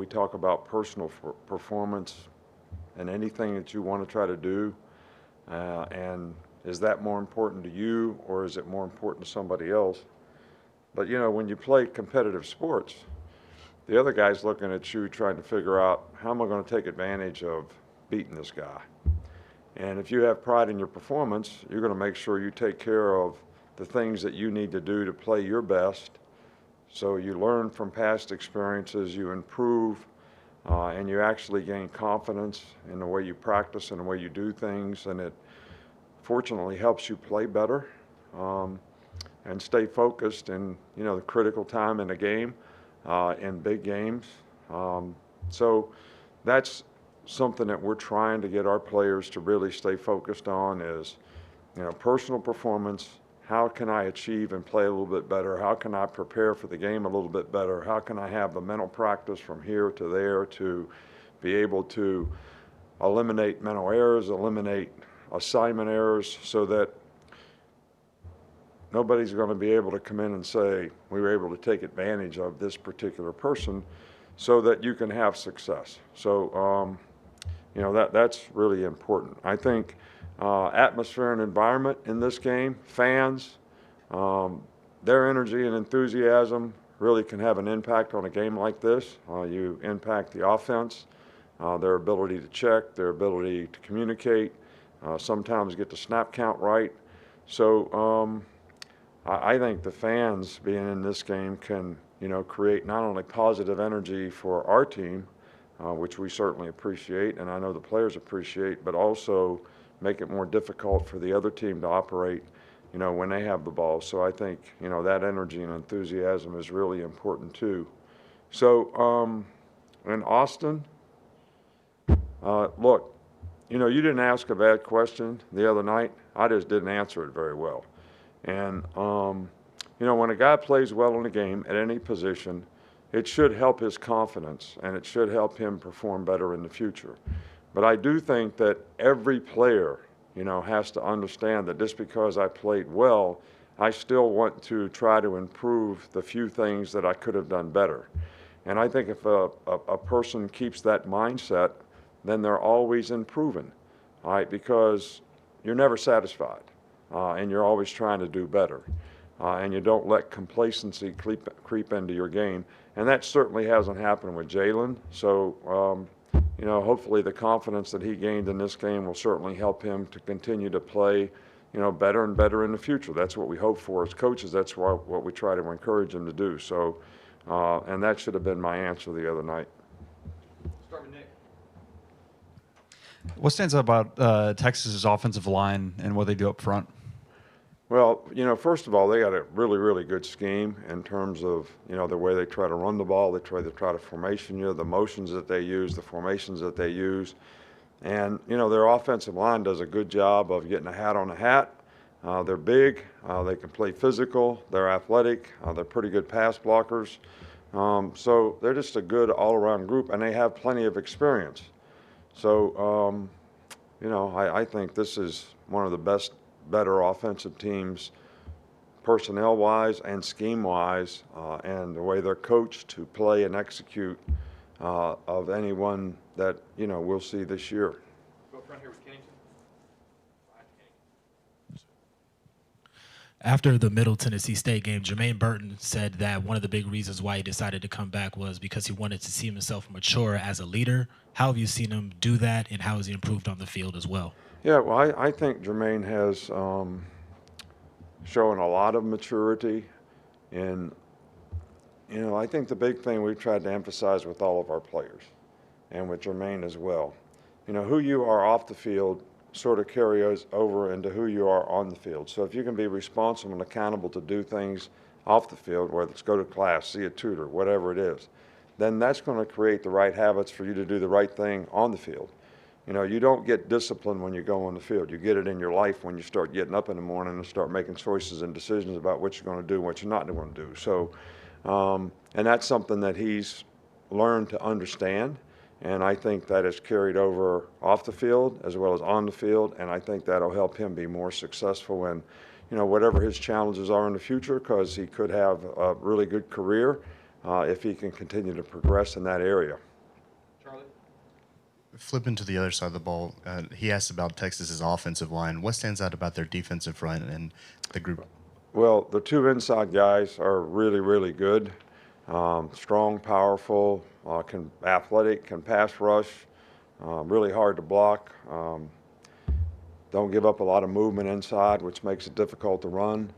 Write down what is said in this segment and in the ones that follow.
We talk about personal performance and anything that you want to try to do. And is that more important to you or is it more important to somebody else? But when you play competitive sports, the other guy's looking at you trying to figure out how am I going to take advantage of beating this guy. And if you have pride in your performance, you're going to make sure you take care of the things that you need to do to play your best. So you learn from past experiences, you improve, and you actually gain confidence in the way you practice and the way you do things. And it fortunately helps you play better and stay focused in the critical time in the game, in big games. So that's something that we're trying to get our players to really stay focused on is, personal performance. How can I achieve and play a little bit better? How can I prepare for the game a little bit better? How can I have the mental practice from here to there to be able to eliminate mental errors, eliminate assignment errors so that nobody's going to be able to come in and say, we were able to take advantage of this particular person so that you can have success. So, that's really important. I think atmosphere and environment in this game, fans, their energy and enthusiasm really can have an impact on a game like this. You impact the offense, their ability to check, their ability to communicate, sometimes get the snap count right. So I think the fans being in this game can, create not only positive energy for our team, which we certainly appreciate, and I know the players appreciate, but also make it more difficult for the other team to operate, when they have the ball. So I think, that energy and enthusiasm is really important too. So in Austin, look, you didn't ask a bad question the other night. I just didn't answer it very well. And, when a guy plays well in a game at any position, it should help his confidence and it should help him perform better in the future. But I do think that every player, has to understand that just because I played well, I still want to try to improve the few things that I could have done better. And I think if a person keeps that mindset, then they're always improving, all right, because you're never satisfied and you're always trying to do better. And you don't let complacency creep into your game. And that certainly hasn't happened with Jalen. So, hopefully the confidence that he gained in this game will certainly help him to continue to play, better and better in the future. That's what we hope for as coaches. That's what we try to encourage him to do. So, and that should have been my answer the other night. Start with Nick. What stands out about Texas's offensive line and what they do up front? Well, first of all, they got a really, really good scheme in terms of, the way they try to run the ball. They try to formation you, the motions that they use, the formations that they use. And, their offensive line does a good job of getting a hat on a hat. They're big. They can play physical. They're athletic. They're pretty good pass blockers. So they're just a good all-around group, and they have plenty of experience. So, I think this is one of the better offensive teams personnel-wise and scheme-wise, and the way they're coached to play and execute of anyone that, we'll see this year. Go up front here with Kennington. After the Middle Tennessee State game, Jermaine Burton said that one of the big reasons why he decided to come back was because he wanted to see himself mature as a leader. How have you seen him do that, and how has he improved on the field as well? Yeah, well, I think Jermaine has shown a lot of maturity. And, I think the big thing we've tried to emphasize with all of our players and with Jermaine as well, who you are off the field sort of carries over into who you are on the field. So if you can be responsible and accountable to do things off the field, whether it's go to class, see a tutor, whatever it is, then that's going to create the right habits for you to do the right thing on the field. You don't get discipline when you go on the field. You get it in your life when you start getting up in the morning and start making choices and decisions about what you're going to do and what you're not going to do. So, and that's something that he's learned to understand. And I think that has carried over off the field as well as on the field. And I think that'll help him be more successful in, whatever his challenges are in the future, because he could have a really good career if he can continue to progress in that area. Flipping to the other side of the ball, he asked about Texas's offensive line. What stands out about their defensive front and the group? Well, the two inside guys are really, really good. Strong, powerful, athletic, can pass rush, really hard to block. Don't give up a lot of movement inside, which makes it difficult to run.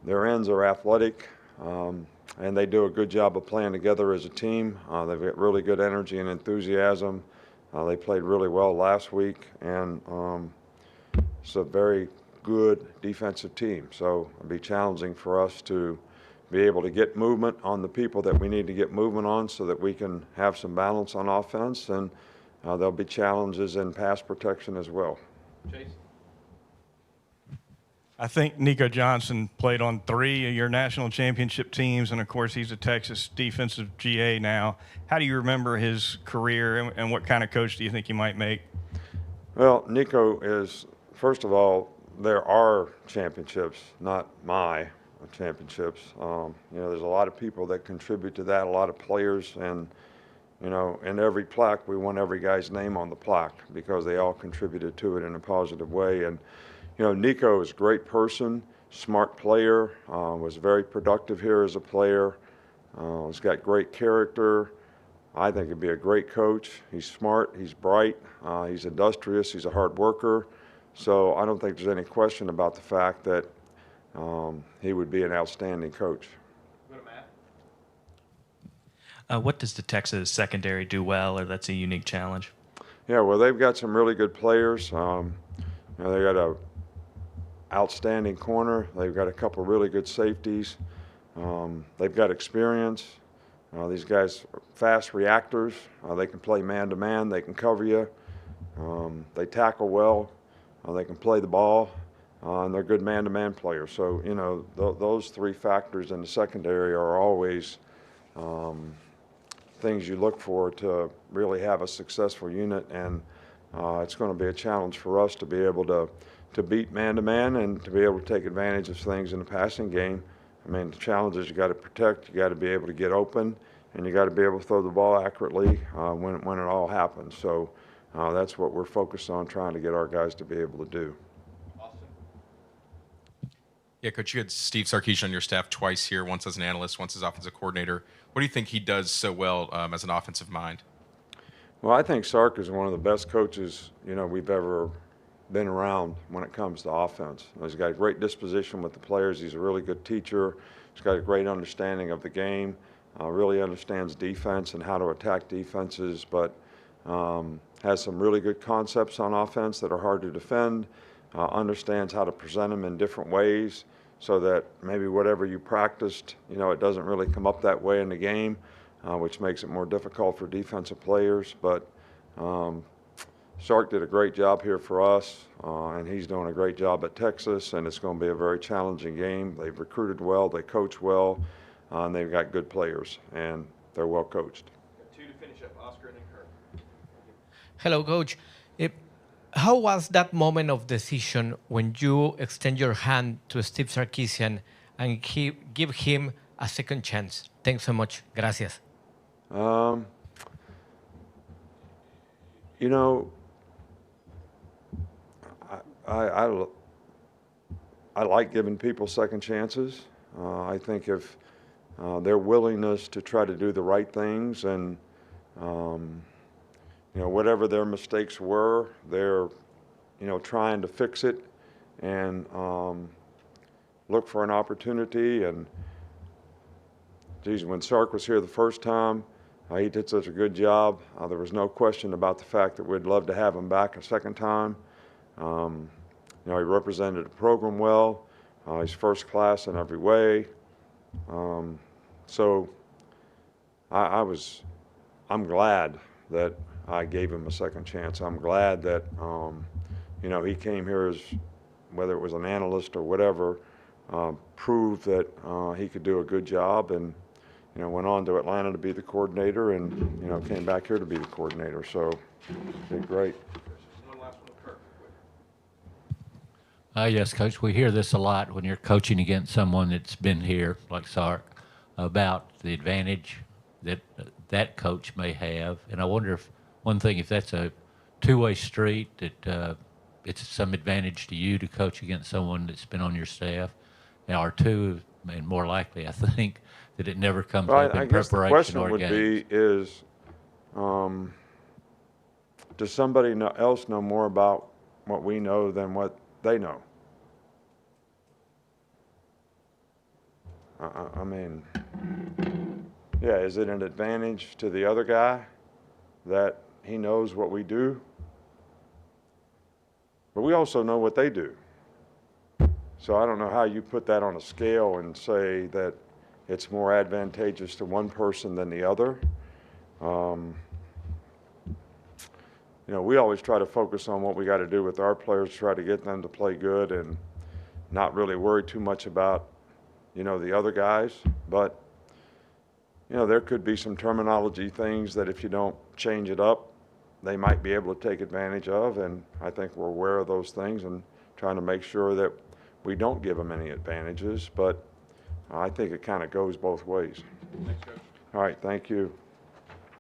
Their ends are athletic, and they do a good job of playing together as a team. They've got really good energy and enthusiasm. They played really well last week, and it's a very good defensive team. So it'll be challenging for us to be able to get movement on the people that we need to get movement on so that we can have some balance on offense, and there'll be challenges in pass protection as well. Chase? I think Nico Johnson played on 3 of your national championship teams, and of course he's a Texas defensive GA now. How do you remember his career, and what kind of coach do you think he might make? Well, Nico is, first of all, there are championships, not my championships. There's a lot of people that contribute to that, a lot of players, and in every plaque, we want every guy's name on the plaque because they all contributed to it in a positive way. And Nico is a great person, smart player, was very productive here as a player. He's got great character. I think he'd be a great coach. He's smart, he's bright, he's industrious, he's a hard worker. So I don't think there's any question about the fact that he would be an outstanding coach. Go to Matt. What does the Texas secondary do well, or that's a unique challenge? Yeah, well, they've got some really good players. They got a outstanding corner. They've got a couple really good safeties. They've got experience. These guys are fast reactors. They can play man-to-man. They can cover you. They tackle well. They can play the ball. And they're good man-to-man players. So, those 3 factors in the secondary are always things you look for to really have a successful unit. And it's going to be a challenge for us to be able to beat man-to-man and to be able to take advantage of things in the passing game. I mean, the challenge is you got to protect, you got to be able to get open, and you got to be able to throw the ball accurately when it all happens. So that's what we're focused on, trying to get our guys to be able to do. Austin? Yeah, Coach, you had Steve Sarkisian on your staff twice here, once as an analyst, once as offensive coordinator. What do you think he does so well as an offensive mind? Well, I think Sark is one of the best coaches, we've ever been around when it comes to offense. He's got a great disposition with the players. He's a really good teacher. He's got a great understanding of the game, really understands defense and how to attack defenses, but has some really good concepts on offense that are hard to defend, understands how to present them in different ways so that maybe whatever you practiced, it doesn't really come up that way in the game, which makes it more difficult for defensive players. But Sark did a great job here for us, and he's doing a great job at Texas, and it's going to be a very challenging game. They've recruited well, they coach well, and they've got good players, and they're well coached. Got 2 to finish up, Oscar and then Kirk. Hello, Coach. How was that moment of decision when you extend your hand to Steve Sarkisian and give him a second chance? Thanks so much. Gracias. I like giving people second chances. I think if their willingness to try to do the right things and whatever their mistakes were, they're trying to fix it and look for an opportunity. And geez, when Sark was here the first time, he did such a good job. There was no question about the fact that we'd love to have him back a second time. He represented the program well. He's first class in every way. So I'm glad that I gave him a second chance. I'm glad that, he came here as, whether it was an analyst or whatever, proved that he could do a good job, and, went on to Atlanta to be the coordinator, and, came back here to be the coordinator. So, did great. One last one with Kirk. Yes, Coach, we hear this a lot when you're coaching against someone that's been here, like Sark, about the advantage that that coach may have. And I wonder if one thing, if that's a two-way street, that it's some advantage to you to coach against someone that's been on your staff. Now, or two, and more likely, I think, that it never comes Well, up I in guess the preparation question or would games. be is, does somebody else know more about what we know than what they know? I mean, yeah, is it an advantage to the other guy that he knows what we do? But we also know what they do. So I don't know how you put that on a scale and say that it's more advantageous to one person than the other. You know, we always try to focus on what we got to do with our players, try to get them to play good and not really worry too much about, you know, the other guys. But, you know, there could be some terminology things that if you don't change it up, they might be able to take advantage of. And I think we're aware of those things and trying to make sure that we don't give them any advantages. But I think it kind of goes both ways. Thanks, Coach. All right, thank you.